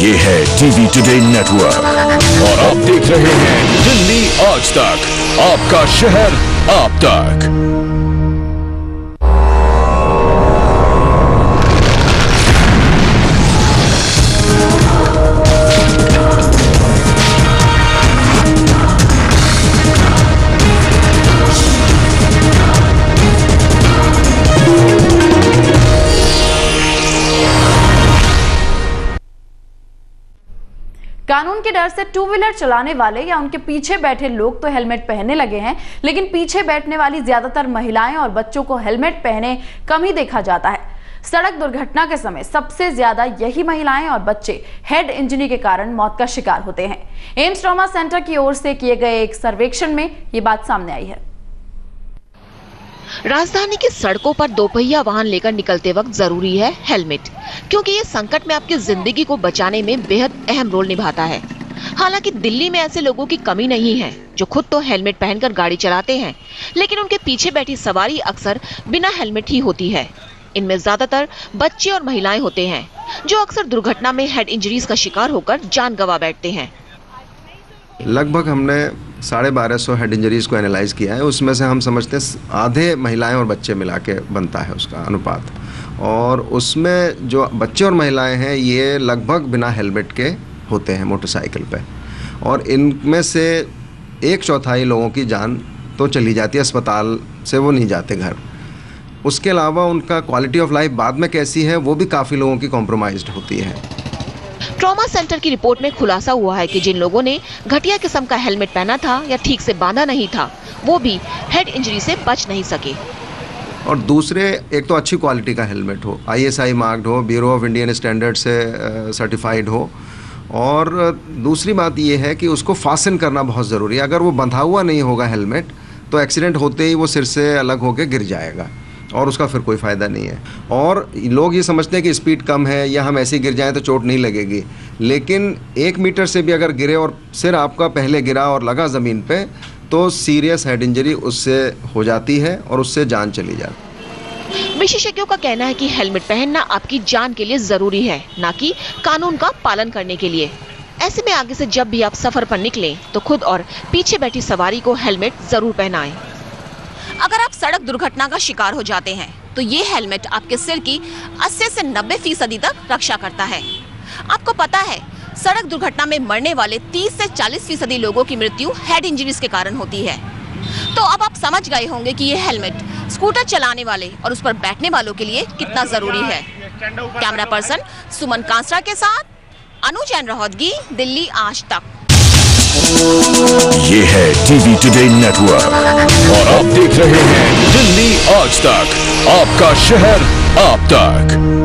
ये है TV today network और आप देख रहे हैं दिल्ली आज तक, आपका शहर आप तक। कानून के डर से टू व्हीलर चलाने वाले या उनके पीछे बैठे लोग तो हेलमेट पहनने लगे हैं, लेकिन पीछे बैठने वाली ज्यादातर महिलाएं और बच्चों को हेलमेट पहने कम ही देखा जाता है। सड़क दुर्घटना के समय सबसे ज्यादा यही महिलाएं और बच्चे हेड इंजरी के कारण मौत का शिकार होते हैं। एम्स ट्रॉमा सेंटर की ओर से किए गए एक सर्वेक्षण में ये बात सामने आई है। राजधानी की सड़कों पर दोपहिया वाहन लेकर निकलते वक्त जरूरी है हेलमेट, क्योंकि ये संकट में आपकी जिंदगी को बचाने में बेहद अहम रोल निभाता है। हालांकि दिल्ली में ऐसे लोगों की कमी नहीं है जो खुद तो हेलमेट पहनकर गाड़ी चलाते हैं, लेकिन उनके पीछे बैठी सवारी अक्सर बिना हेलमेट ही होती है। इनमें ज्यादातर बच्चे और महिलाएं होते हैं जो अक्सर दुर्घटना में हेड इंजरीज का शिकार होकर जान गंवा बैठते हैं। लगभग हमने 1250 हेड इंजरीज को एनालाइज किया है। उसमें से हम समझते हैं आधे महिलाएं और बच्चे मिला के बनता है उसका अनुपात, और उसमें जो बच्चे और महिलाएं हैं ये लगभग बिना हेलमेट के होते हैं मोटरसाइकिल पे, और इनमें से 1/4 लोगों की जान तो चली जाती है, अस्पताल से वो नहीं जाते घर। उसके अलावा उनका क्वालिटी ऑफ लाइफ बाद में कैसी है वो भी काफ़ी लोगों की कॉम्प्रोमाइज्ड होती है। ट्रॉमा सेंटर की रिपोर्ट में खुलासा हुआ है कि जिन लोगों ने घटिया किस्म का हेलमेट पहना था या ठीक से बांधा नहीं था, वो भी हेड इंजरी से बच नहीं सके। और दूसरे, एक तो अच्छी क्वालिटी का हेलमेट हो, ISI मार्क्ड हो, ब्यूरो ऑफ इंडियन स्टैंडर्ड से सर्टिफाइड हो, और दूसरी बात ये है कि उसको फासन करना बहुत ज़रूरी है। अगर वो बंधा हुआ नहीं होगा हेलमेट तो एक्सीडेंट होते ही वो सिर से अलग होकर गिर जाएगा और उसका फिर कोई फ़ायदा नहीं है। और लोग ये समझते हैं कि स्पीड कम है या हम ऐसे ही गिर जाएं तो चोट नहीं लगेगी, लेकिन 1 मीटर से भी अगर गिरे और सिर आपका पहले गिरा और लगा ज़मीन पे तो सीरियस हेड इंजरी उससे हो जाती है और उससे जान चली जाती है। विशेषज्ञों का कहना है कि हेलमेट पहनना आपकी जान के लिए जरूरी है, ना कि कानून का पालन करने के लिए। ऐसे में आगे से जब भी आप सफर पर निकलें तो खुद और पीछे बैठी सवारी को हेलमेट जरूर पहनाएं। अगर आप सड़क दुर्घटना का शिकार हो जाते हैं तो ये हेलमेट आपके सिर की 80 से 90% तक रक्षा करता है। आपको पता है, सड़क दुर्घटना में मरने वाले 30 से 40% लोगों की मृत्यु हेड इंजरीज के कारण होती है। तो अब आप समझ गए होंगे कि ये हेलमेट स्कूटर चलाने वाले और उस पर बैठने वालों के लिए कितना जरूरी है। कैमरा पर्सन सुमन कांसरा के साथ अनु जैन रहोदगी, दिल्ली आज तक। ये है टीवी टुडे नेटवर्क और आप देख रहे हैं दिल्ली आज तक, आपका शहर आप तक।